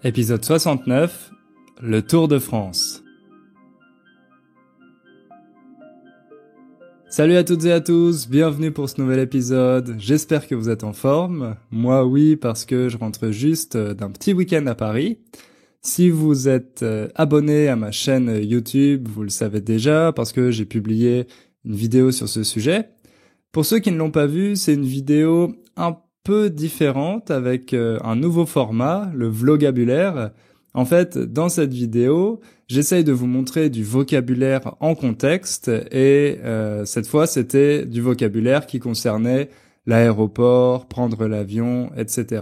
Épisode 69, le Tour de France. Salut à toutes et à tous, bienvenue pour ce nouvel épisode. J'espère que vous êtes en forme. Moi oui, parce que je rentre juste d'un petit week-end à Paris. Si vous êtes abonné à ma chaîne YouTube, vous le savez déjà parce que j'ai publié une vidéo sur ce sujet. Pour ceux qui ne l'ont pas vu, c'est une vidéo un peu différente avec un nouveau format, le vlogabulaire. En fait, dans cette vidéo, j'essaye de vous montrer du vocabulaire en contexte et cette fois, c'était du vocabulaire qui concernait l'aéroport, prendre l'avion, etc.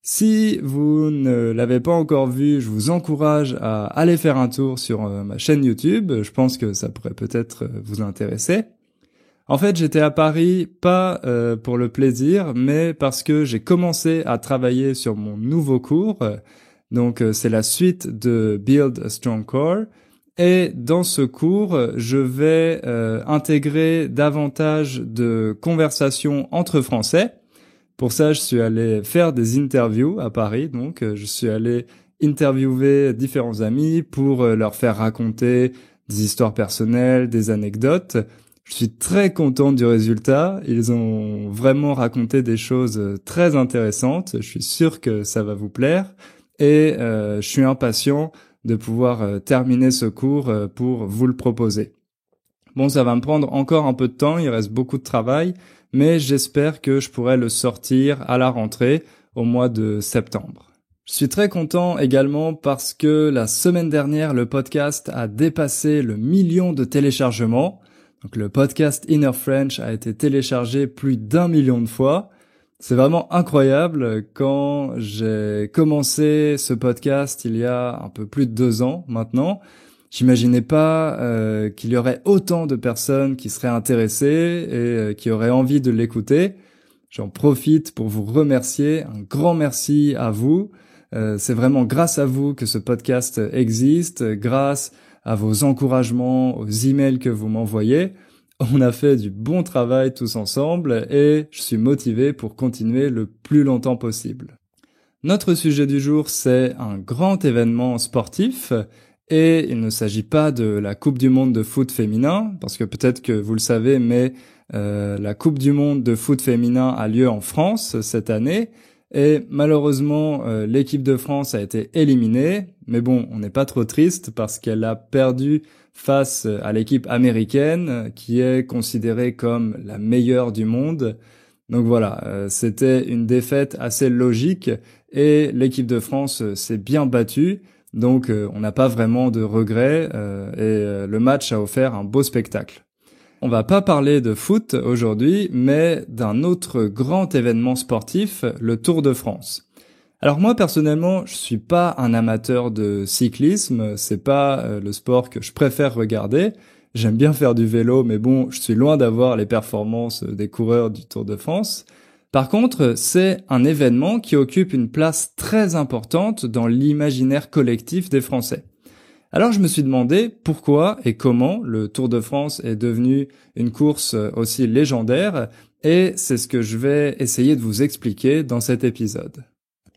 Si vous ne l'avez pas encore vu, je vous encourage à aller faire un tour sur ma chaîne YouTube. Je pense que ça pourrait peut-être vous intéresser. En fait, j'étais à Paris pas pour le plaisir, mais parce que j'ai commencé à travailler sur mon nouveau cours. Donc, c'est la suite de Build a Strong Core. Et dans ce cours, je vais intégrer davantage de conversations entre Français. Pour ça, je suis allé faire des interviews à Paris. Donc, je suis allé interviewer différents amis pour leur faire raconter des histoires personnelles, des anecdotes. Je suis très content du résultat. Ils ont vraiment raconté des choses très intéressantes. Je suis sûr que ça va vous plaire. Et je suis impatient de pouvoir terminer ce cours pour vous le proposer. Bon, ça va me prendre encore un peu de temps. Il reste beaucoup de travail. Mais j'espère que je pourrai le sortir à la rentrée au mois de septembre. Je suis très content également parce que la semaine dernière, le podcast a dépassé le 1 million de téléchargements. Donc le podcast Inner French a été téléchargé plus d'1 million de fois. C'est vraiment incroyable. Quand j'ai commencé ce podcast il y a un peu plus de 2 ans maintenant, j'imaginais pas qu'il y aurait autant de personnes qui seraient intéressées et qui auraient envie de l'écouter. J'en profite pour vous remercier. Un grand merci à vous. C'est vraiment grâce à vous que ce podcast existe, grâce à vos encouragements, aux emails que vous m'envoyez. On a fait du bon travail tous ensemble et je suis motivé pour continuer le plus longtemps possible. Notre sujet du jour, c'est un grand événement sportif et il ne s'agit pas de la Coupe du monde de foot féminin, parce que peut-être que vous le savez, mais la Coupe du monde de foot féminin a lieu en France cette année. Et malheureusement, l'équipe de France a été éliminée. Mais bon, on n'est pas trop triste parce qu'elle a perdu face à l'équipe américaine qui est considérée comme la meilleure du monde. Donc voilà, c'était une défaite assez logique et l'équipe de France s'est bien battue. Donc on n'a pas vraiment de regrets et le match a offert un beau spectacle. On va pas parler de foot aujourd'hui, mais d'un autre grand événement sportif, le Tour de France. Alors moi, personnellement, je suis pas un amateur de cyclisme, c'est pas le sport que je préfère regarder. J'aime bien faire du vélo, mais bon, je suis loin d'avoir les performances des coureurs du Tour de France. Par contre, c'est un événement qui occupe une place très importante dans l'imaginaire collectif des Français. Alors je me suis demandé pourquoi et comment le Tour de France est devenu une course aussi légendaire et c'est ce que je vais essayer de vous expliquer dans cet épisode.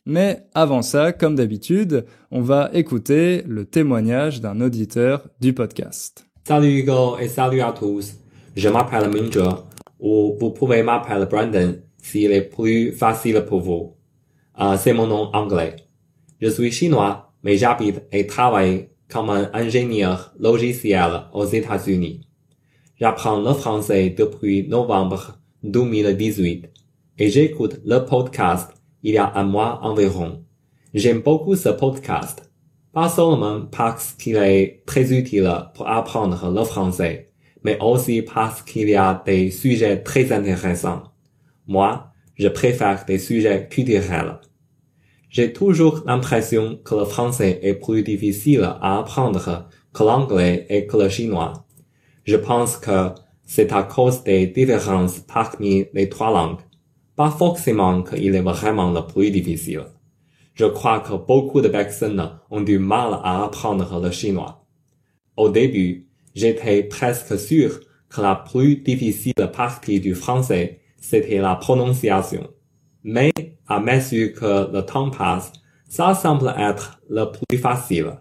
Mais avant ça, comme d'habitude, on va écouter le témoignage d'un auditeur du podcast. Salut Hugo et salut à tous. Je m'appelle Mingzhe ou vous pouvez m'appeler Brandon s'il est plus facile pour vous. C'est mon nom anglais. Je suis chinois mais j'habite et travaille comme un ingénieur logiciel aux États-Unis. J'apprends le français depuis novembre 2018 et j'écoute le podcast il y a un mois environ. J'aime beaucoup ce podcast, pas seulement parce qu'il est très utile pour apprendre le français, mais aussi parce qu'il y a des sujets très intéressants. Moi, je préfère des sujets culturels. J'ai toujours l'impression que le français est plus difficile à apprendre que l'anglais et que le chinois. Je pense que c'est à cause des différences parmi les 3 langues. Pas forcément qu'il est vraiment le plus difficile. Je crois que beaucoup de personnes ont du mal à apprendre le chinois. Au début, j'étais presque sûr que la plus difficile partie du français, c'était la prononciation. Mais à mesure que le temps passe, Ça semble être le plus facile.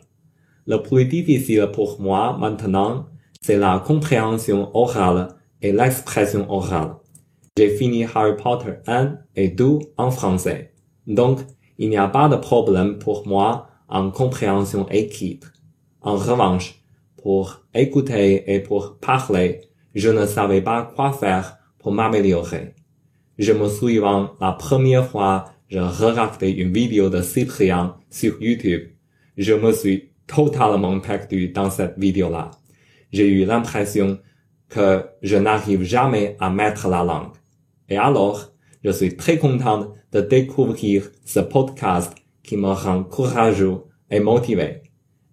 Le plus difficile pour moi maintenant, c'est la compréhension orale et l'expression orale. J'ai fini Harry Potter 1 et 2 en français. Donc, il n'y a pas de problème pour moi en compréhension écrite. En revanche, pour écouter et pour parler, je ne savais pas quoi faire pour m'améliorer. Je me souviens la première fois je regardais une vidéo de Cyprien sur YouTube. Je me suis totalement perdu dans cette vidéo-là. J'ai eu l'impression que je n'arrive jamais à mettre la langue. Et alors, je suis très content de découvrir ce podcast qui me rend courageux et motivé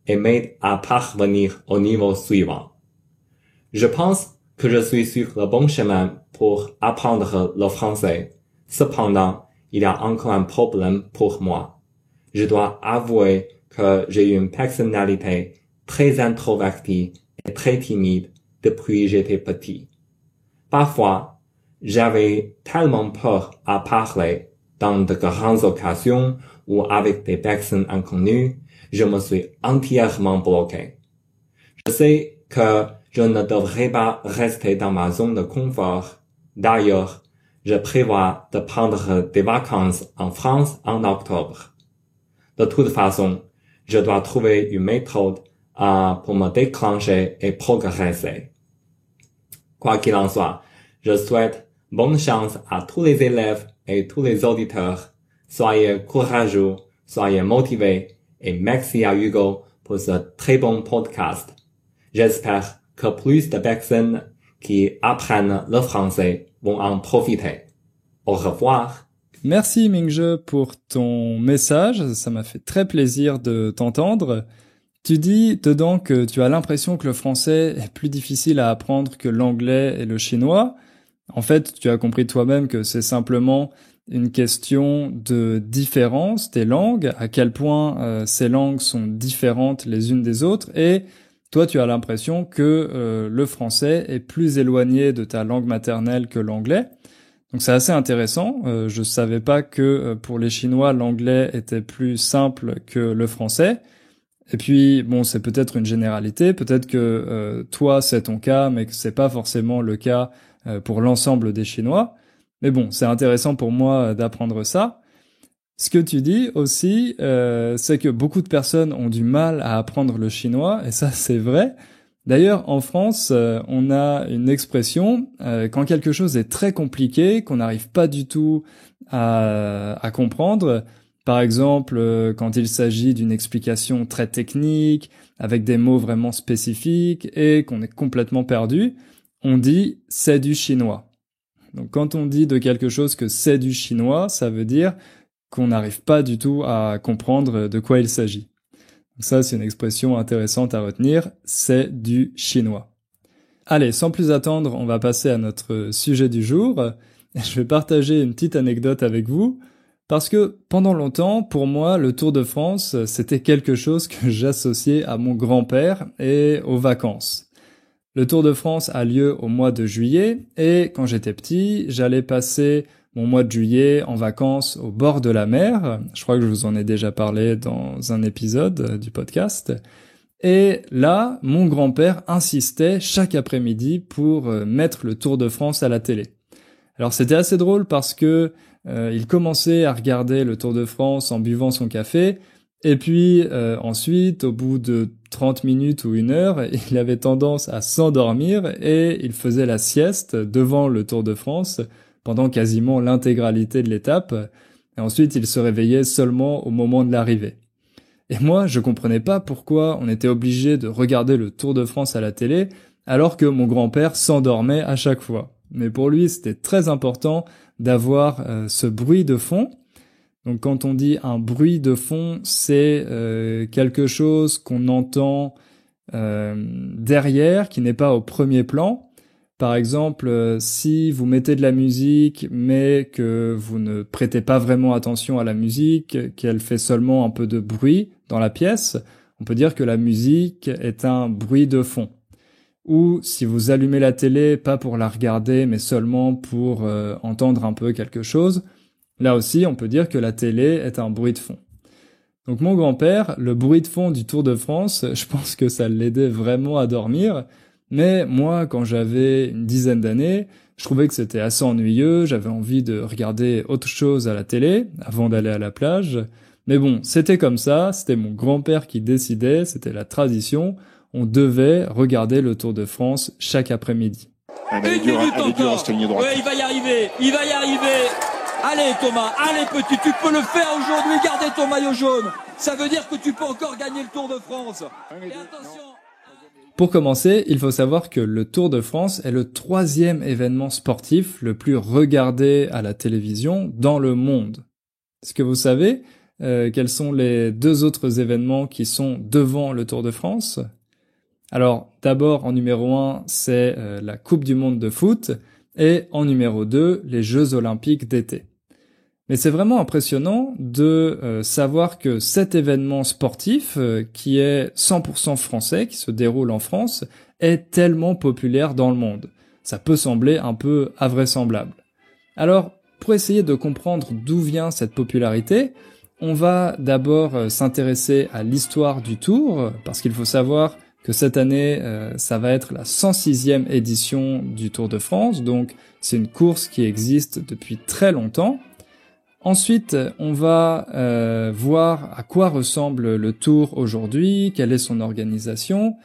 et m'aide à parvenir au niveau suivant. Je pense que je suis sur le bon chemin pour apprendre le français. Cependant, il y a encore un problème pour moi. Je dois avouer que j'ai une personnalité très introvertie et très timide depuis j'étais petit. Parfois, j'avais tellement peur à parler dans de grandes occasions ou avec des personnes inconnues, je me suis entièrement bloqué. Je sais que je ne devrais pas rester dans ma zone de confort. D'ailleurs, je prévois de prendre des vacances en France en octobre. De toute façon, je dois trouver une méthode pour me déclencher et progresser. Quoi qu'il en soit, je souhaite bonne chance à tous les élèves et tous les auditeurs. Soyez courageux, soyez motivés et merci à Hugo pour ce très bon podcast. J'espère que plus de personnes qui apprennent le français vont en profiter. Au revoir. Merci Mingje pour ton message, ça m'a fait très plaisir de t'entendre. Tu dis dedans que tu as l'impression que le français est plus difficile à apprendre que l'anglais et le chinois. En fait, tu as compris toi-même que c'est simplement une question de différence des langues, à quel point ces langues sont différentes les unes des autres, et toi tu as l'impression que le français est plus éloigné de ta langue maternelle que l'anglais. Donc c'est assez intéressant, je savais pas que pour les Chinois l'anglais était plus simple que le français. Et puis bon, c'est peut-être une généralité, peut-être que toi c'est ton cas, mais que c'est pas forcément le cas pour l'ensemble des Chinois. Mais bon, c'est intéressant pour moi d'apprendre ça. Ce que tu dis aussi, c'est que beaucoup de personnes ont du mal à apprendre le chinois, et ça c'est vrai. D'ailleurs, en France, on a une expression, quand quelque chose est très compliqué, qu'on n'arrive pas du tout à comprendre, par exemple, quand il s'agit d'une explication très technique, avec des mots vraiment spécifiques, et qu'on est complètement perdu, on dit « c'est du chinois ». Donc quand on dit de quelque chose que c'est du chinois, ça veut dire qu'on n'arrive pas du tout à comprendre de quoi il s'agit. Donc ça, c'est une expression intéressante à retenir, c'est du chinois. Allez, sans plus attendre, on va passer à notre sujet du jour. Je vais partager une petite anecdote avec vous, parce que pendant longtemps, pour moi, le Tour de France, c'était quelque chose que j'associais à mon grand-père et aux vacances. Le Tour de France a lieu au mois de juillet, et quand j'étais petit, j'allais passer mon mois de juillet en vacances au bord de la mer. Je crois que je vous en ai déjà parlé dans un épisode du podcast. Et là, mon grand-père insistait chaque après-midi pour mettre le Tour de France à la télé. Alors c'était assez drôle parce que il commençait à regarder le Tour de France en buvant son café, et puis ensuite, au bout de 30 minutes ou 1 heure, il avait tendance à s'endormir et il faisait la sieste devant le Tour de France pendant quasiment l'intégralité de l'étape. Et ensuite, il se réveillait seulement au moment de l'arrivée. Et moi, je comprenais pas pourquoi on était obligé de regarder le Tour de France à la télé alors que mon grand-père s'endormait à chaque fois. Mais pour lui, c'était très important d'avoir ce bruit de fond. Donc quand on dit un bruit de fond, c'est quelque chose qu'on entend derrière, qui n'est pas au premier plan. Par exemple, si vous mettez de la musique, mais que vous ne prêtez pas vraiment attention à la musique, qu'elle fait seulement un peu de bruit dans la pièce, on peut dire que la musique est un bruit de fond. Ou si vous allumez la télé, pas pour la regarder, mais seulement pour entendre un peu quelque chose, là aussi, on peut dire que la télé est un bruit de fond. Donc mon grand-père, le bruit de fond du Tour de France, je pense que ça l'aidait vraiment à dormir. Mais moi, quand j'avais une dizaine d'années, je trouvais que c'était assez ennuyeux, j'avais envie de regarder autre chose à la télé avant d'aller à la plage. Mais bon, c'était comme ça, c'était mon grand-père qui décidait, c'était la tradition, on devait regarder le Tour de France chaque après-midi. Elle est dure à se tenir droite. Ouais, il va y arriver. Allez Thomas, allez petit, tu peux le faire aujourd'hui, gardez ton maillot jaune. Ça veut dire que tu peux encore gagner le Tour de France. Et attention. Pour commencer, il faut savoir que le Tour de France est le 3e événement sportif le plus regardé à la télévision dans le monde. Est-ce que vous savez quels sont les 2 autres événements qui sont devant le Tour de France? Alors, d'abord, en numéro 1, c'est la Coupe du Monde de foot, et en numéro 2, les Jeux Olympiques d'été. Mais c'est vraiment impressionnant de savoir que cet événement sportif, qui est 100% français, qui se déroule en France, est tellement populaire dans le monde. Ça peut sembler un peu invraisemblable. Alors, pour essayer de comprendre d'où vient cette popularité, on va d'abord s'intéresser à l'histoire du Tour, parce qu'il faut savoir que cette année, ça va être la 106e édition du Tour de France, donc c'est une course qui existe depuis très longtemps. Ensuite, on va voir à quoi ressemble le Tour aujourd'hui, quelle est son organisation,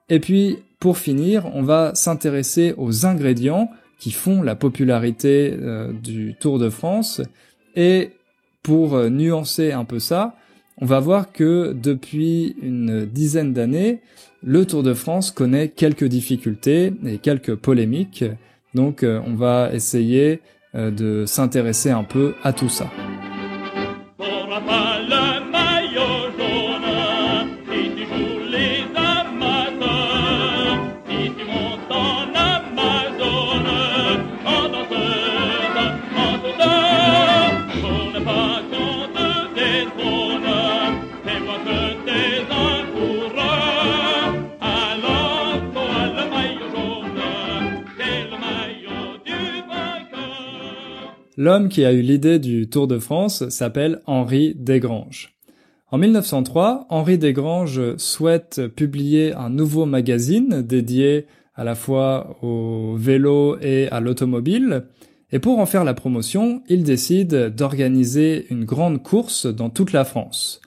et puis pour finir, on va s'intéresser aux ingrédients qui font la popularité du Tour de France, et pour nuancer un peu ça, on va voir que depuis une dizaine d'années, le Tour de France connaît quelques difficultés et quelques polémiques, donc on va essayer de s'intéresser un peu à tout ça. L'homme qui a eu l'idée du Tour de France s'appelle Henri Desgranges. En 1903, Henri Desgranges souhaite publier un nouveau magazine dédié à la fois au vélo et à l'automobile, et pour en faire la promotion, il décide d'organiser une grande course dans toute la France.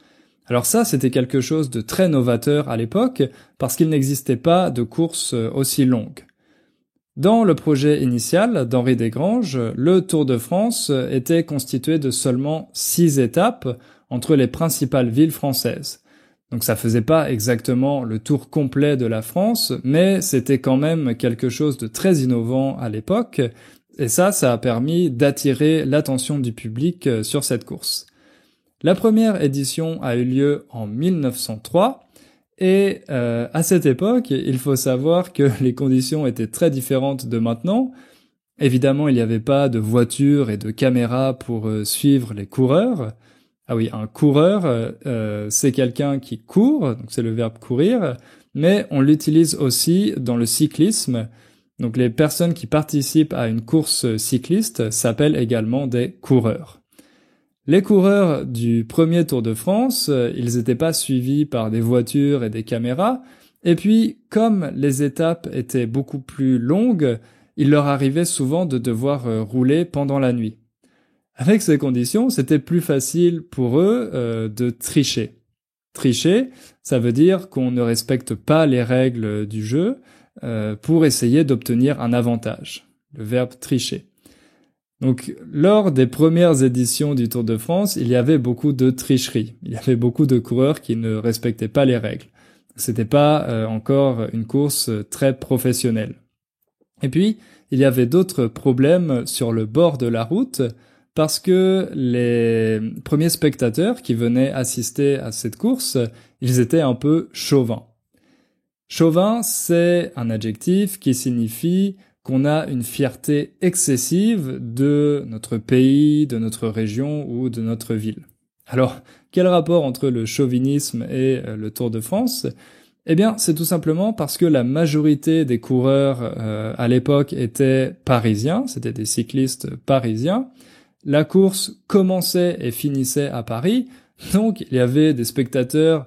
Alors ça, c'était quelque chose de très novateur à l'époque, parce qu'il n'existait pas de course aussi longue. Dans le projet initial d'Henri Desgranges, le Tour de France était constitué de seulement 6 étapes entre les principales villes françaises. Donc ça faisait pas exactement le tour complet de la France, mais c'était quand même quelque chose de très innovant à l'époque, et ça a permis d'attirer l'attention du public sur cette course. La première édition a eu lieu en 1903, et à cette époque, il faut savoir que les conditions étaient très différentes de maintenant. Évidemment, il n'y avait pas de voitures et de caméras pour suivre les coureurs. Ah oui, un coureur, c'est quelqu'un qui court, donc c'est le verbe courir, mais on l'utilise aussi dans le cyclisme. Donc les personnes qui participent à une course cycliste s'appellent également des coureurs. Les coureurs du premier Tour de France, ils n'étaient pas suivis par des voitures et des caméras, et puis comme les étapes étaient beaucoup plus longues, il leur arrivait souvent de devoir rouler pendant la nuit. Avec ces conditions, c'était plus facile pour eux de tricher. Tricher, ça veut dire qu'on ne respecte pas les règles du jeu pour essayer d'obtenir un avantage. Le verbe tricher. Donc, lors des premières éditions du Tour de France, il y avait beaucoup de tricherie. Il y avait beaucoup de coureurs qui ne respectaient pas les règles. C'était pas encore une course très professionnelle. Et puis, il y avait d'autres problèmes sur le bord de la route parce que les premiers spectateurs qui venaient assister à cette course, ils étaient un peu chauvins. Chauvin, c'est un adjectif qui signifie qu'on a une fierté excessive de notre pays, de notre région ou de notre ville. Alors, quel rapport entre le chauvinisme et le Tour de France ? Eh bien, c'est tout simplement parce que la majorité des coureurs à l'époque étaient parisiens, c'était des cyclistes parisiens. La course commençait et finissait à Paris, Donc il y avait des spectateurs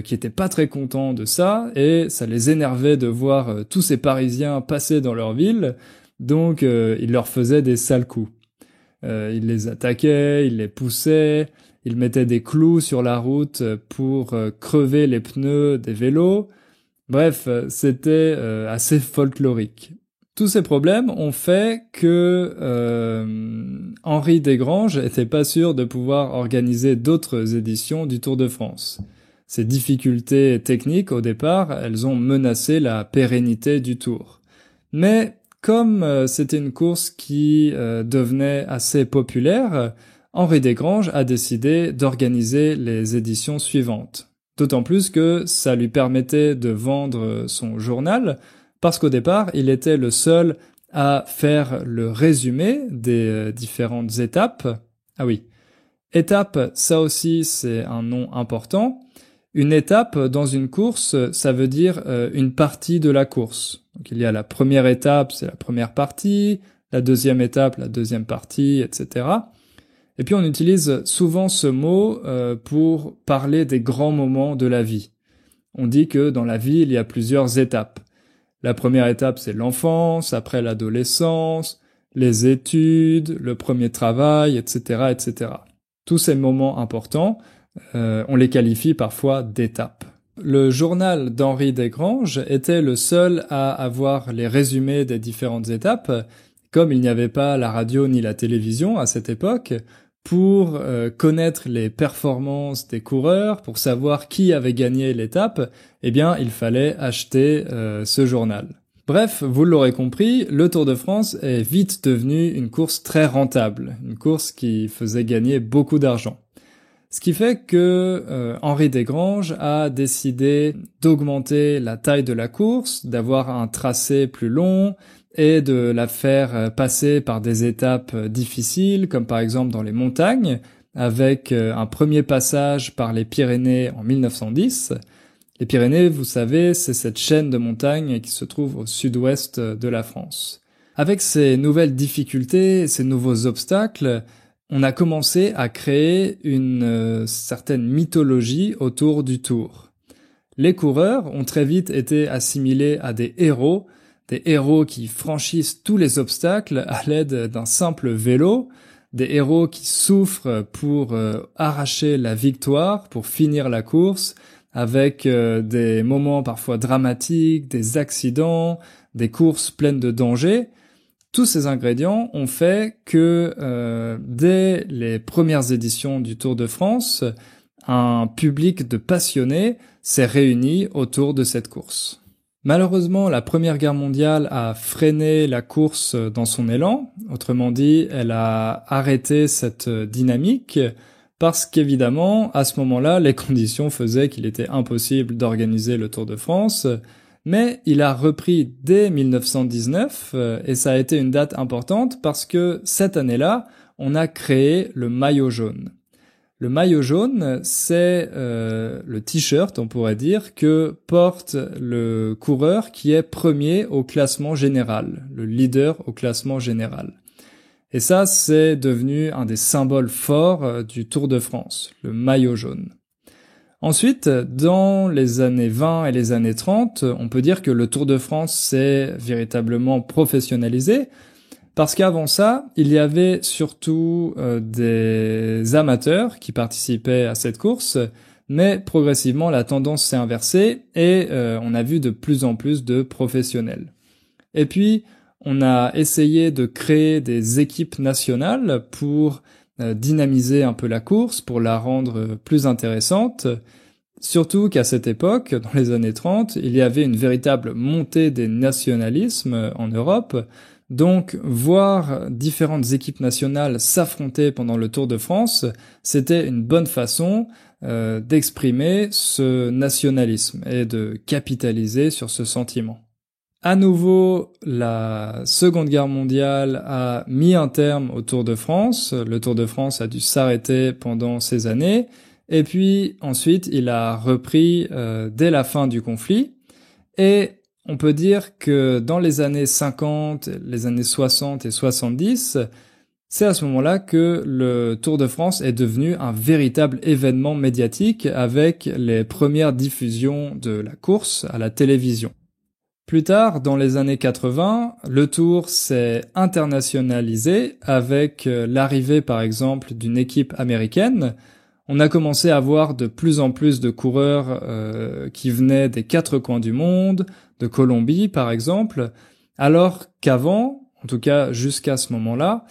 qui étaient pas très contents de ça, et ça les énervait de voir tous ces Parisiens passer dans leur ville, donc ils leur faisaient des sales coups. Ils les attaquaient, ils les poussaient, ils mettaient des clous sur la route pour crever les pneus des vélos. Bref, c'était assez folklorique. Tous ces problèmes ont fait que Henri Desgranges était pas sûr de pouvoir organiser d'autres éditions du Tour de France. Ces difficultés techniques, au départ, elles ont menacé la pérennité du Tour. Mais comme c'était une course qui devenait assez populaire, Henri Desgranges a décidé d'organiser les éditions suivantes. D'autant plus que ça lui permettait de vendre son journal, parce qu'au départ, il était le seul à faire le résumé des différentes étapes. Ah oui, étape, ça aussi c'est un nom important. Une étape dans une course, ça veut dire une partie de la course. Donc il y a la première étape, c'est la première partie, la deuxième étape, la deuxième partie, etc. Et puis on utilise souvent ce mot pour parler des grands moments de la vie. On dit que dans la vie, il y a plusieurs étapes. La première étape, c'est l'enfance, après l'adolescence, les études, le premier travail, etc., etc. Tous ces moments importants, on les qualifie parfois d'étapes. Le journal d'Henri Desgranges était le seul à avoir les résumés des différentes étapes, comme il n'y avait pas la radio ni la télévision à cette époque. Pour connaître les performances des coureurs, pour savoir qui avait gagné l'étape, eh bien, il fallait acheter ce journal. Bref, vous l'aurez compris, le Tour de France est vite devenu une course très rentable, une course qui faisait gagner beaucoup d'argent. Ce qui fait que Henri Desgranges a décidé d'augmenter la taille de la course, d'avoir un tracé plus long, et de la faire passer par des étapes difficiles, comme par exemple dans les montagnes, avec un premier passage par les Pyrénées en 1910. Les Pyrénées, vous savez, c'est cette chaîne de montagnes qui se trouve au sud-ouest de la France. Avec ces nouvelles difficultés, ces nouveaux obstacles, on a commencé à créer une certaine mythologie autour du Tour. Les coureurs ont très vite été assimilés à des héros qui franchissent tous les obstacles à l'aide d'un simple vélo, des héros qui souffrent pour arracher la victoire, pour finir la course, avec des moments parfois dramatiques, des accidents, des courses pleines de dangers. Tous ces ingrédients ont fait que dès les premières éditions du Tour de France, un public de passionnés s'est réuni autour de cette course. Malheureusement, la Première Guerre mondiale a freiné la course dans son élan. Autrement dit, elle a arrêté cette dynamique parce qu'évidemment, à ce moment-là, les conditions faisaient qu'il était impossible d'organiser le Tour de France. Mais il a repris dès 1919 et ça a été une date importante parce que cette année-là, on a créé le maillot jaune. Le maillot jaune, c'est le t-shirt, on pourrait dire, que porte le coureur qui est premier au classement général, le leader au classement général. Et ça, c'est devenu un des symboles forts du Tour de France, le maillot jaune. Ensuite, dans les années 20 et les années 30, on peut dire que le Tour de France s'est véritablement professionnalisé, parce qu'avant ça, il y avait surtout des amateurs qui participaient à cette course, mais progressivement la tendance s'est inversée et on a vu de plus en plus de professionnels. Et puis, on a essayé de créer des équipes nationales pour dynamiser un peu la course, pour la rendre plus intéressante. Surtout qu'à cette époque, dans les années 30, il y avait une véritable montée des nationalismes en Europe. Donc, voir différentes équipes nationales s'affronter pendant le Tour de France, c'était une bonne façon d'exprimer ce nationalisme et de capitaliser sur ce sentiment. À nouveau, la Seconde Guerre mondiale a mis un terme au Tour de France. Le Tour de France a dû s'arrêter pendant ces années. Et puis, ensuite, il a repris dès la fin du conflit. Et on peut dire que dans les années 50, les années 60 et 70, C'est à ce moment-là que le Tour de France est devenu un véritable événement médiatique avec les premières diffusions de la course à la télévision. Plus tard, dans les années 80, le Tour s'est internationalisé avec l'arrivée par exemple d'une équipe américaine. On a commencé à voir de plus en plus de coureurs qui venaient des 4 coins du monde, de Colombie par exemple, alors qu'avant, en tout cas jusqu'à ce moment-là,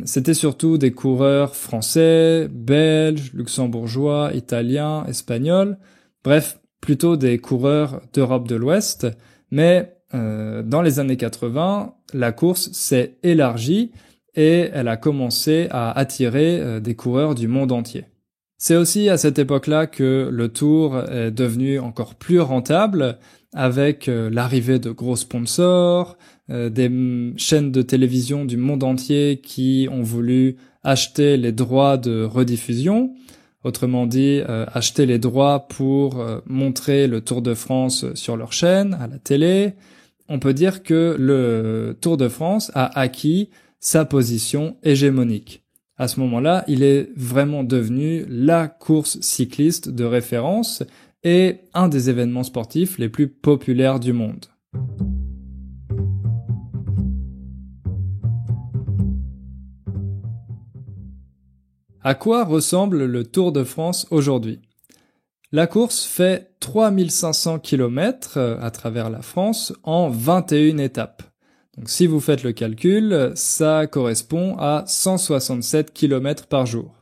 c'était surtout des coureurs français, belges, luxembourgeois, italiens, espagnols, bref, plutôt des coureurs d'Europe de l'Ouest, mais dans les années 80, la course s'est élargie et elle a commencé à attirer des coureurs du monde entier. C'est aussi à cette époque-là que le Tour est devenu encore plus rentable avec l'arrivée de gros sponsors, des chaînes de télévision du monde entier qui ont voulu acheter les droits de rediffusion, autrement dit acheter les droits pour montrer le Tour de France sur leur chaîne, à la télé. On peut dire que le Tour de France a acquis sa position hégémonique. À ce moment-là, il est vraiment devenu la course cycliste de référence et un des événements sportifs les plus populaires du monde. À quoi ressemble le Tour de France aujourd'hui ? La course fait 3500 km à travers la France en 21 étapes. Donc si vous faites le calcul, ça correspond à 167 km par jour.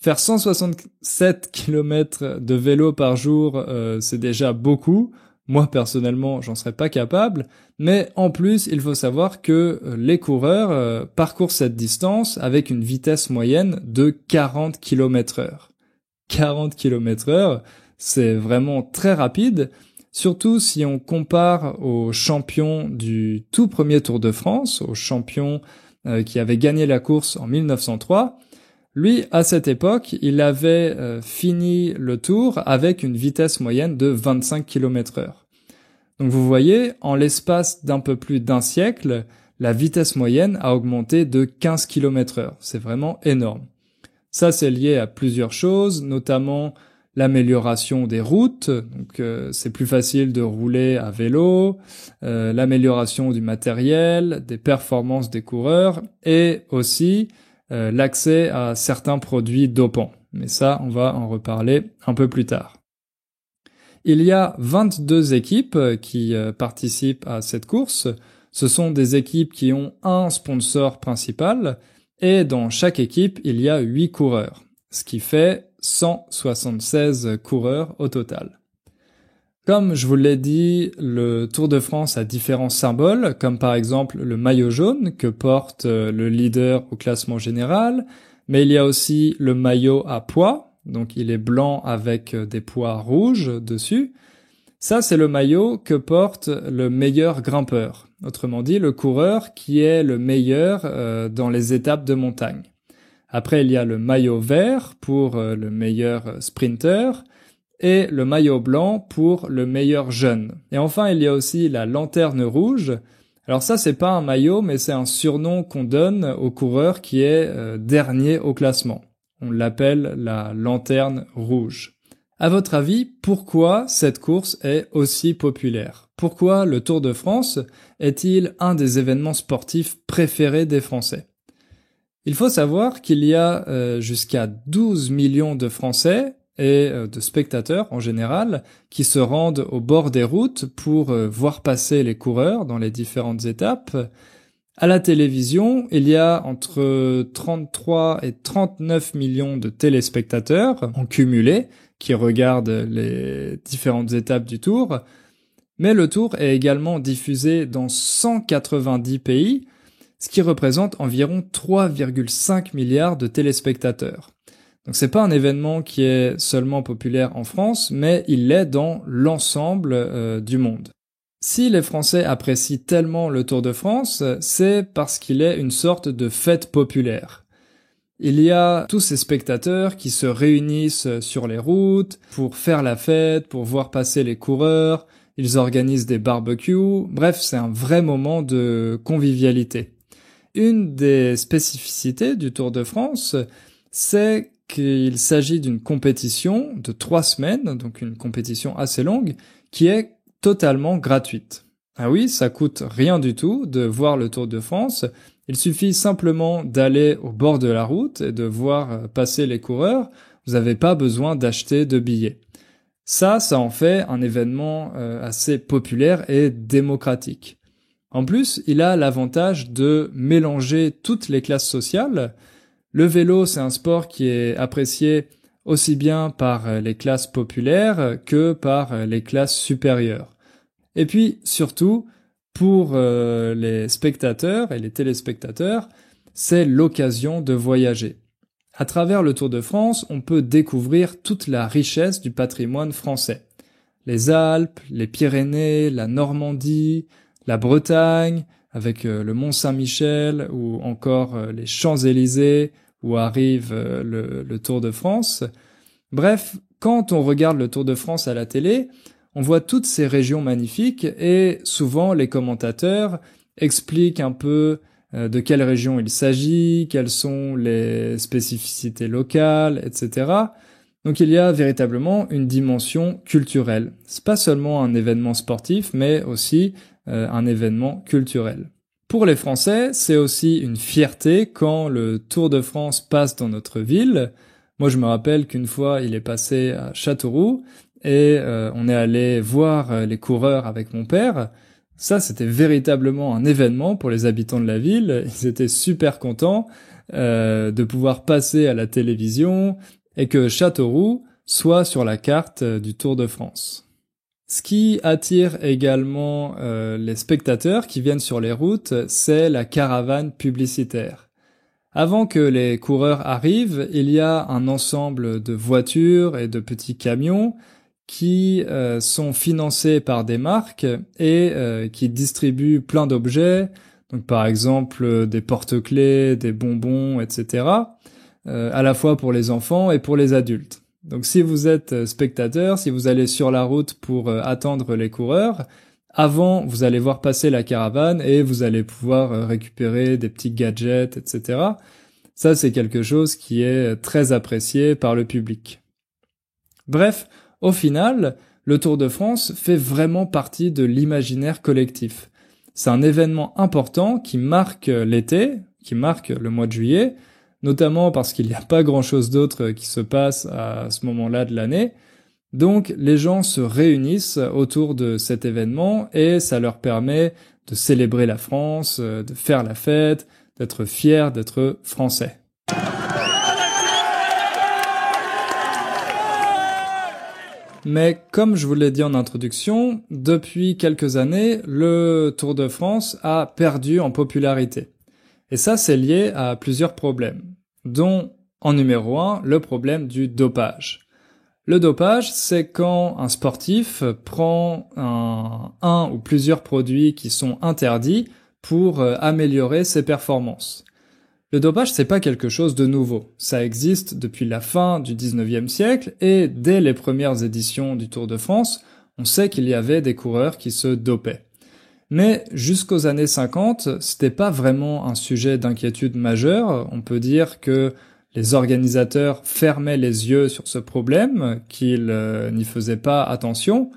Faire 167 km de vélo par jour, c'est déjà beaucoup. Moi, personnellement, j'en serais pas capable. Mais en plus, il faut savoir que les coureurs parcourent cette distance avec une vitesse moyenne de 40 km/h. 40 km/h, c'est vraiment très rapide. Surtout si on compare aux champions du tout premier Tour de France, aux champions qui avaient gagné la course en 1903. Lui, à cette époque, il avait fini le Tour avec une vitesse moyenne de 25 km/h. Donc vous voyez, en l'espace d'un peu plus d'un siècle, la vitesse moyenne a augmenté de 15 km/h. C'est vraiment énorme. Ça, c'est lié à plusieurs choses, notamment l'amélioration des routes, donc c'est plus facile de rouler à vélo, l'amélioration du matériel, des performances des coureurs et aussi l'accès à certains produits dopants. Mais ça, on va en reparler un peu plus tard. Il y a 22 équipes qui participent à cette course. Ce sont des équipes qui ont un sponsor principal et dans chaque équipe, il y a 8 coureurs, ce qui fait 176 coureurs au total. Comme je vous l'ai dit, le Tour de France a différents symboles, comme par exemple le maillot jaune que porte le leader au classement général, mais il y a aussi le maillot à pois, donc il est blanc avec des pois rouges dessus. Ça, c'est le maillot que porte le meilleur grimpeur, autrement dit le coureur qui est le meilleur dans les étapes de montagne. Après, il y a le maillot vert pour le meilleur sprinter et le maillot blanc pour le meilleur jeune. Et enfin, il y a aussi la lanterne rouge. Alors ça, c'est pas un maillot, mais c'est un surnom qu'on donne au coureur qui est dernier au classement. On l'appelle la lanterne rouge. À votre avis, pourquoi cette course est aussi populaire ? Pourquoi le Tour de France est-il un des événements sportifs préférés des Français ? Il faut savoir qu'il y a jusqu'à 12 millions de Français et de spectateurs en général qui se rendent au bord des routes pour voir passer les coureurs dans les différentes étapes. À la télévision, il y a entre 33 et 39 millions de téléspectateurs en cumulé qui regardent les différentes étapes du Tour. Mais le Tour est également diffusé dans 190 pays, ce qui représente environ 3,5 milliards de téléspectateurs. Donc c'est pas un événement qui est seulement populaire en France, mais il l'est dans l'ensemble du monde. Si les Français apprécient tellement le Tour de France, c'est parce qu'il est une sorte de fête populaire. Il y a tous ces spectateurs qui se réunissent sur les routes pour faire la fête, pour voir passer les coureurs, ils organisent des barbecues, bref, c'est un vrai moment de convivialité. une des spécificités du Tour de France, c'est qu'il s'agit d'une compétition de 3 semaines, donc une compétition assez longue, qui est totalement gratuite. Ah oui, ça coûte rien du tout de voir le Tour de France. Il suffit simplement d'aller au bord de la route et de voir passer les coureurs. Vous n'avez pas besoin d'acheter de billets. Ça en fait un événement assez populaire et démocratique. En plus, il a l'avantage de mélanger toutes les classes sociales. Le vélo, c'est un sport qui est apprécié aussi bien par les classes populaires que par les classes supérieures. Et puis, surtout, pour les spectateurs et les téléspectateurs, c'est l'occasion de voyager. À travers le Tour de France, on peut découvrir toute la richesse du patrimoine français. Les Alpes, les Pyrénées, la Normandie, la Bretagne, avec le Mont-Saint-Michel ou encore les Champs-Élysées, où arrive le Tour de France. Bref, quand on regarde le Tour de France à la télé, on voit toutes ces régions magnifiques et souvent les commentateurs expliquent un peu de quelle région il s'agit, quelles sont les spécificités locales, etc. Donc il y a véritablement une dimension culturelle. C'est pas seulement un événement sportif, mais aussi un événement culturel. Pour les Français, c'est aussi une fierté quand le Tour de France passe dans notre ville. Moi, je me rappelle qu'une fois, il est passé à Châteauroux et on est allé voir les coureurs avec mon père. Ça, c'était véritablement un événement pour les habitants de la ville. Ils étaient super contents de pouvoir passer à la télévision et que Châteauroux soit sur la carte du Tour de France. Ce qui attire également les spectateurs qui viennent sur les routes, c'est la caravane publicitaire. Avant que les coureurs arrivent, il y a un ensemble de voitures et de petits camions qui sont financés par des marques et qui distribuent plein d'objets, donc par exemple des porte-clés, des bonbons, etc., à la fois pour les enfants et pour les adultes. Donc si vous êtes spectateur, si vous allez sur la route pour attendre les coureurs, avant vous allez voir passer la caravane et vous allez pouvoir récupérer des petits gadgets, etc. Ça c'est quelque chose qui est très apprécié par le public. Bref, au final, le Tour de France fait vraiment partie de l'imaginaire collectif. C'est un événement important qui marque l'été, qui marque le mois de juillet, notamment parce qu'il n'y a pas grand-chose d'autre qui se passe à ce moment-là de l'année. Donc les gens se réunissent autour de cet événement et ça leur permet de célébrer la France, de faire la fête, d'être fiers d'être français. Mais comme je vous l'ai dit en introduction, depuis quelques années, le Tour de France a perdu en popularité. Et ça, c'est lié à plusieurs problèmes, dont, en numéro 1, le problème du dopage. Le dopage, c'est quand un sportif prend un ou plusieurs produits qui sont interdits pour améliorer ses performances. Le dopage, c'est pas quelque chose de nouveau. Ça existe depuis la fin du 19e siècle et dès les premières éditions du Tour de France, on sait qu'il y avait des coureurs qui se dopaient. Mais jusqu'aux années 50, c'était pas vraiment un sujet d'inquiétude majeure. On peut dire que les organisateurs fermaient les yeux sur ce problème, qu'ils n'y faisaient pas attention.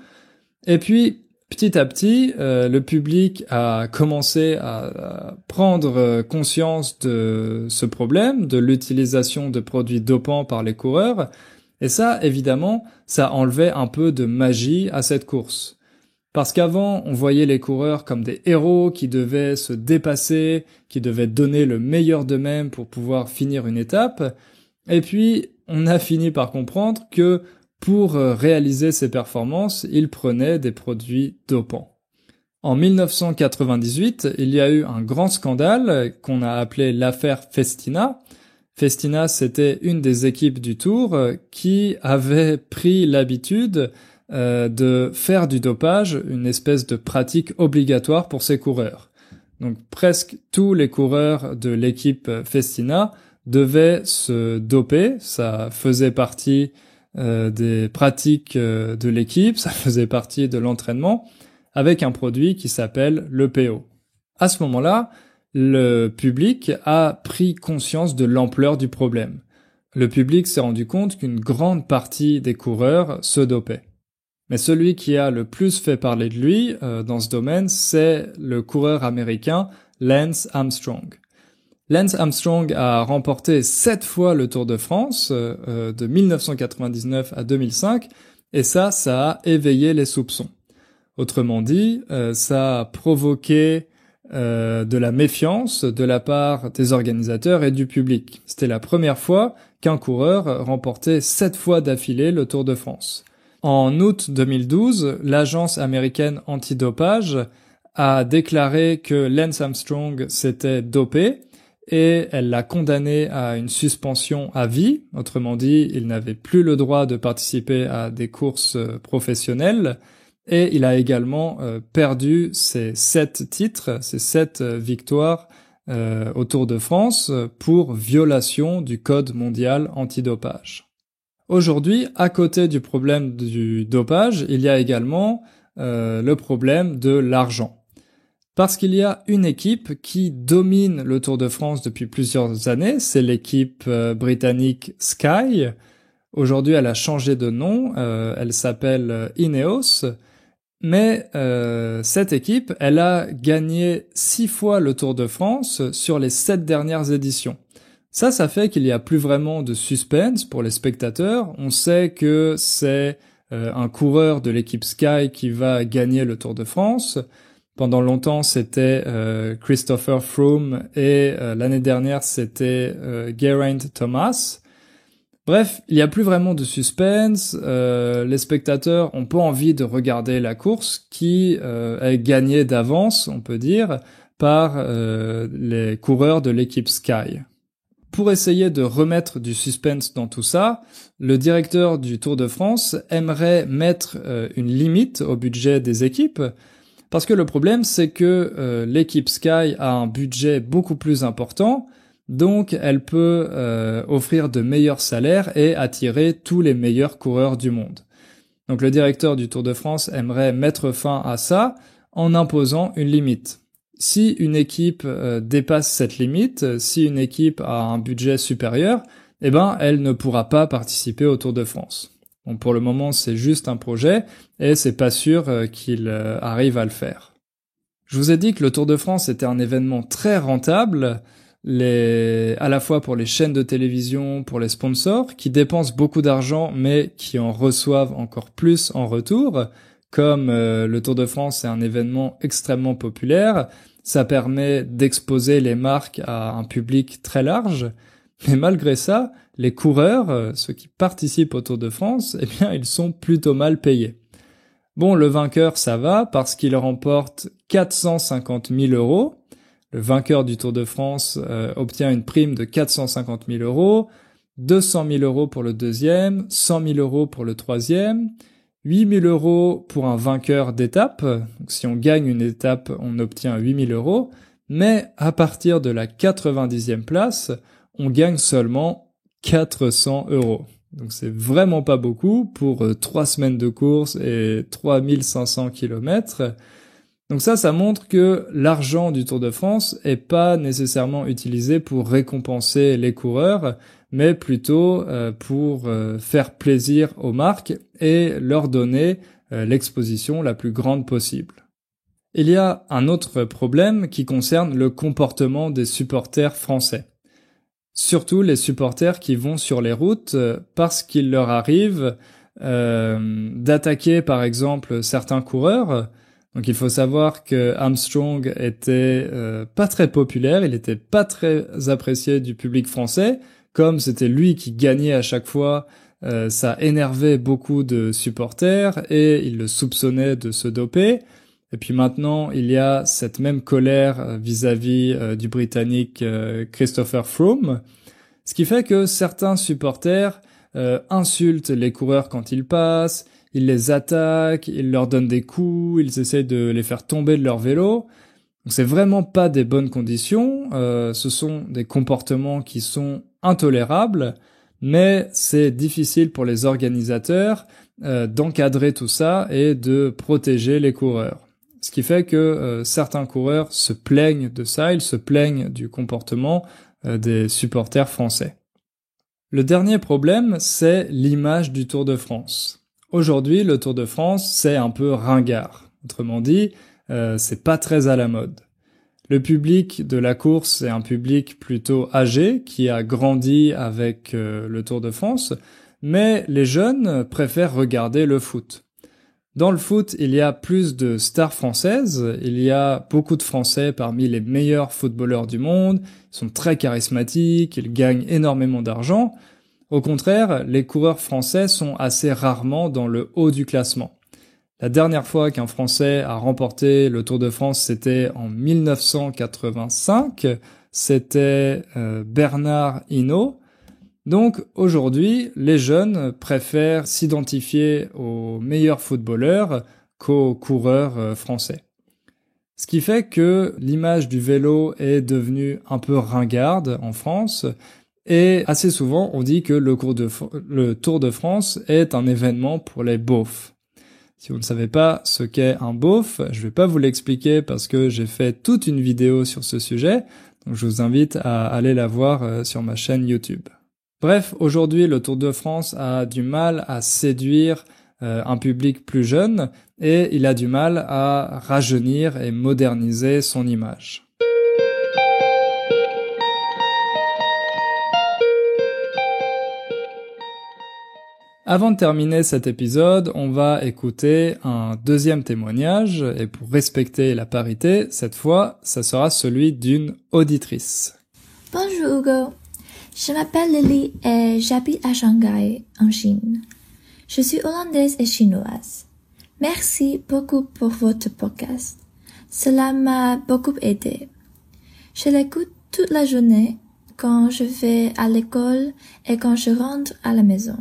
Et puis, petit à petit, le public a commencé à prendre conscience de ce problème, de l'utilisation de produits dopants par les coureurs. Et ça, évidemment, ça enlevait un peu de magie à cette course. Parce qu'avant, on voyait les coureurs comme des héros qui devaient se dépasser, qui devaient donner le meilleur d'eux-mêmes pour pouvoir finir une étape. Et puis, on a fini par comprendre que pour réaliser ces performances, ils prenaient des produits dopants. En 1998, il y a eu un grand scandale qu'on a appelé l'affaire Festina. Festina, c'était une des équipes du Tour qui avait pris l'habitude de faire du dopage une espèce de pratique obligatoire pour ses coureurs. Donc presque tous les coureurs de l'équipe Festina devaient se doper, ça faisait partie des pratiques de l'équipe, ça faisait partie de l'entraînement, avec un produit qui s'appelle le PO. À ce moment-là, le public a pris conscience de l'ampleur du problème. Le public s'est rendu compte qu'une grande partie des coureurs se dopaient. Mais celui qui a le plus fait parler de lui dans ce domaine, c'est le coureur américain Lance Armstrong. Lance Armstrong a remporté 7 fois le Tour de France de 1999 à 2005 et ça a éveillé les soupçons. Autrement dit, ça a provoqué de la méfiance de la part des organisateurs et du public. C'était la première fois qu'un coureur remportait 7 fois d'affilée le Tour de France. En août 2012, l'agence américaine antidopage a déclaré que Lance Armstrong s'était dopé et elle l'a condamné à une suspension à vie. Autrement dit, il n'avait plus le droit de participer à des courses professionnelles et il a également perdu ses 7 titres, ses 7 victoires au Tour de France pour violation du Code mondial antidopage. Aujourd'hui, à côté du problème du dopage, il y a également le problème de l'argent. Parce qu'il y a une équipe qui domine le Tour de France depuis plusieurs années, c'est l'équipe britannique Sky. Aujourd'hui, elle a changé de nom, elle s'appelle Ineos. Mais cette équipe, elle a gagné 6 fois le Tour de France sur les 7 dernières éditions. Ça fait qu'il n'y a plus vraiment de suspense pour les spectateurs. On sait que c'est un coureur de l'équipe Sky qui va gagner le Tour de France. Pendant longtemps, c'était Christopher Froome et l'année dernière, c'était Geraint Thomas. Bref, il n'y a plus vraiment de suspense. Les spectateurs ont pas envie de regarder la course qui est gagnée d'avance, on peut dire, par les coureurs de l'équipe Sky. Pour essayer de remettre du suspense dans tout ça, le directeur du Tour de France aimerait mettre une limite au budget des équipes, parce que le problème c'est que l'équipe Sky a un budget beaucoup plus important, donc elle peut offrir de meilleurs salaires et attirer tous les meilleurs coureurs du monde. Donc le directeur du Tour de France aimerait mettre fin à ça en imposant une limite. Si une équipe dépasse cette limite, si une équipe a un budget supérieur, eh ben elle ne pourra pas participer au Tour de France. Donc pour le moment, c'est juste un projet et c'est pas sûr qu'il arrive à le faire. Je vous ai dit que le Tour de France était un événement très rentable, à la fois pour les chaînes de télévision, pour les sponsors, qui dépensent beaucoup d'argent mais qui en reçoivent encore plus en retour. Comme le Tour de France est un événement extrêmement populaire, ça permet d'exposer les marques à un public très large. Mais malgré ça, les coureurs, ceux qui participent au Tour de France, eh bien, ils sont plutôt mal payés. Bon, le vainqueur, ça va, parce qu'il remporte 450 000 €. Le vainqueur du Tour de France obtient une prime de 450 000 €, 200 000 € pour le deuxième, 100 000 € pour le troisième, 8 000 € pour un vainqueur d'étape. Donc, si on gagne une étape, on obtient 8 000 €. Mais à partir de la 90e place, on gagne seulement 400 €. Donc c'est vraiment pas beaucoup pour 3 semaines de course et 3500 km. Donc ça montre que l'argent du Tour de France est pas nécessairement utilisé pour récompenser les coureurs, mais plutôt pour faire plaisir aux marques et leur donner l'exposition la plus grande possible. Il y a un autre problème qui concerne le comportement des supporters français. Surtout les supporters qui vont sur les routes parce qu'il leur arrive d'attaquer par exemple certains coureurs. Donc il faut savoir que Armstrong était pas très populaire, il était pas très apprécié du public français. Comme c'était lui qui gagnait à chaque fois, ça énervait beaucoup de supporters et ils le soupçonnaient de se doper. Et puis maintenant, il y a cette même colère vis-à-vis du Britannique Christopher Froome, ce qui fait que certains supporters insultent les coureurs quand ils passent, ils les attaquent, ils leur donnent des coups, ils essayent de les faire tomber de leur vélo. Donc c'est vraiment pas des bonnes conditions, ce sont des comportements qui sont intolérables, mais c'est difficile pour les organisateurs d'encadrer tout ça et de protéger les coureurs. Ce qui fait que certains coureurs se plaignent de ça, ils se plaignent du comportement des supporters français. Le dernier problème, c'est l'image du Tour de France. Aujourd'hui, le Tour de France, c'est un peu ringard. Autrement dit, c'est pas très à la mode. Le public de la course est un public plutôt âgé, qui a grandi avec le Tour de France, mais les jeunes préfèrent regarder le foot. Dans le foot, il y a plus de stars françaises, il y a beaucoup de Français parmi les meilleurs footballeurs du monde, ils sont très charismatiques, ils gagnent énormément d'argent. Au contraire, les coureurs français sont assez rarement dans le haut du classement. La dernière fois qu'un Français a remporté le Tour de France, c'était en 1985, c'était Bernard Hinault. Donc aujourd'hui, les jeunes préfèrent s'identifier aux meilleurs footballeurs qu'aux coureurs français. Ce qui fait que l'image du vélo est devenue un peu ringarde en France, et assez souvent on dit que le Tour de France est un événement pour les beaufs. Si vous ne savez pas ce qu'est un beauf, je vais pas vous l'expliquer parce que j'ai fait toute une vidéo sur ce sujet, donc je vous invite à aller la voir sur ma chaîne YouTube. Bref, aujourd'hui, le Tour de France a du mal à séduire un public plus jeune et il a du mal à rajeunir et moderniser son image. Avant de terminer cet épisode, on va écouter un deuxième témoignage et pour respecter la parité, cette fois, ça sera celui d'une auditrice. Bonjour Hugo. Je m'appelle Lily et j'habite à Shanghai, en Chine. Je suis hollandaise et chinoise. Merci beaucoup pour votre podcast. Cela m'a beaucoup aidé. Je l'écoute toute la journée quand je vais à l'école et quand je rentre à la maison.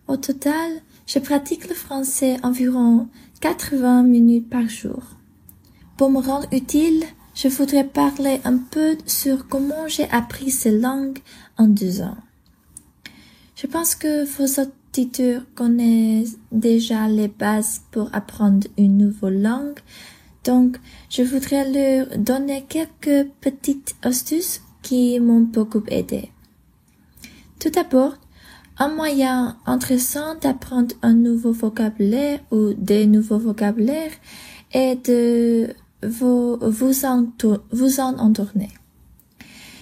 Au total, je pratique le français environ 80 minutes par jour. Pour me rendre utile, je voudrais parler un peu sur comment j'ai appris ces langues en 2 ans. Je pense que vos auditeurs connaissent déjà les bases pour apprendre une nouvelle langue, donc je voudrais leur donner quelques petites astuces qui m'ont beaucoup aidé. Tout d'abord, un moyen intéressant d'apprendre un nouveau vocabulaire ou des nouveaux vocabulaires est de vous en entourner.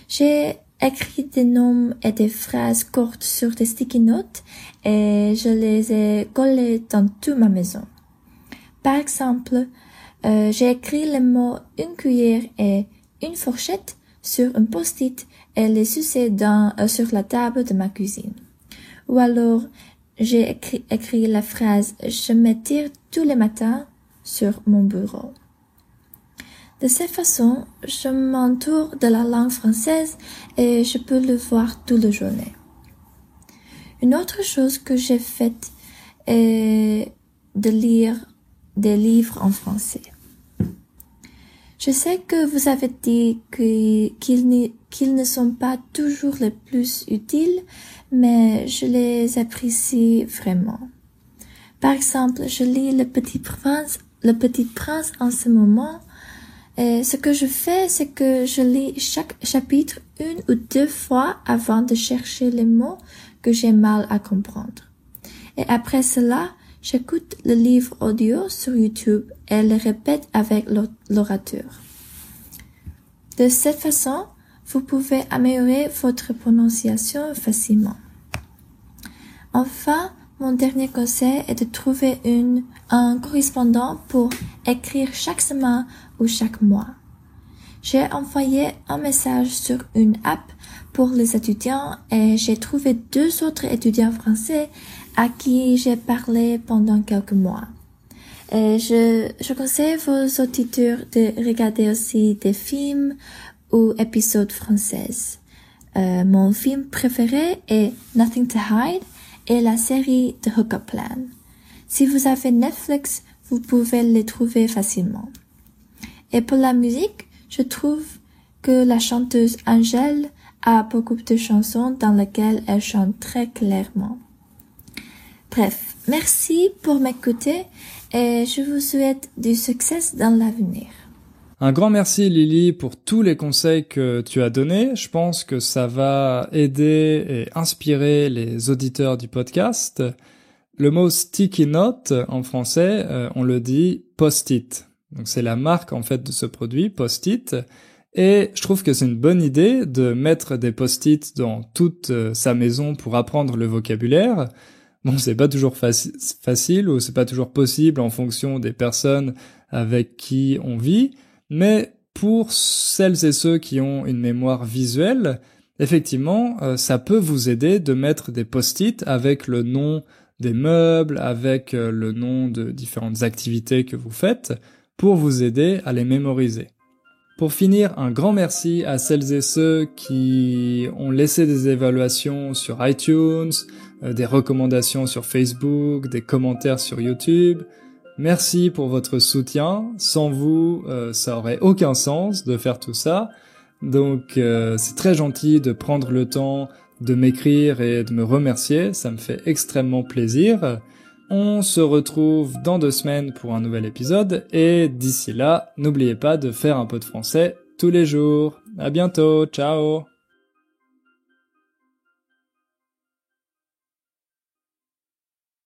J'ai écrit des noms et des phrases courtes sur des sticky notes et je les ai collés dans toute ma maison. Par exemple, j'ai écrit les mots une cuillère et une fourchette sur un post-it et les usé sur la table de ma cuisine. Ou alors, j'ai écrit la phrase « Je m'étire tous les matins » sur mon bureau. De cette façon, je m'entoure de la langue française et je peux le voir toute la journée. Une autre chose que j'ai faite est de lire des livres en français. Je sais que vous avez dit qu'ils ne sont pas toujours les plus utiles, mais je les apprécie vraiment. Par exemple, je lis Le Petit Prince en ce moment. Et ce que je fais, c'est que je lis chaque chapitre 1 ou 2 fois avant de chercher les mots que j'ai mal à comprendre. Et après cela, j'écoute le livre audio sur YouTube et le répète avec l'orateur. De cette façon, vous pouvez améliorer votre prononciation facilement. Enfin, mon dernier conseil est de trouver un correspondant pour écrire chaque semaine ou chaque mois. J'ai envoyé un message sur une app pour les étudiants et j'ai trouvé 2 autres étudiants français à qui j'ai parlé pendant quelques mois. Et je conseille vos auditeurs de regarder aussi des films ou épisodes français. Mon film préféré est Nothing to Hide et la série The Hookup Plan. Si vous avez Netflix, vous pouvez les trouver facilement. Et pour la musique, je trouve que la chanteuse Angèle a beaucoup de chansons dans lesquelles elle chante très clairement. Bref, merci pour m'écouter et je vous souhaite du succès dans l'avenir. Un grand merci Lily pour tous les conseils que tu as donnés. Je pense que ça va aider et inspirer les auditeurs du podcast. Le mot sticky note en français, on le dit post-it. Donc c'est la marque en fait de ce produit, post-it. Et je trouve que c'est une bonne idée de mettre des post-it dans toute sa maison pour apprendre le vocabulaire. Bon, c'est pas toujours facile ou c'est pas toujours possible en fonction des personnes avec qui on vit. Mais pour celles et ceux qui ont une mémoire visuelle, effectivement, ça peut vous aider de mettre des post-it avec le nom des meubles, avec le nom de différentes activités que vous faites, pour vous aider à les mémoriser. Pour finir, un grand merci à celles et ceux qui ont laissé des évaluations sur iTunes, des recommandations sur Facebook, des commentaires sur YouTube. Merci pour votre soutien. Sans vous, ça aurait aucun sens de faire tout ça. Donc, c'est très gentil de prendre le temps de m'écrire et de me remercier. Ça me fait extrêmement plaisir. On se retrouve dans 2 semaines pour un nouvel épisode. Et d'ici là, n'oubliez pas de faire un peu de français tous les jours. À bientôt. Ciao.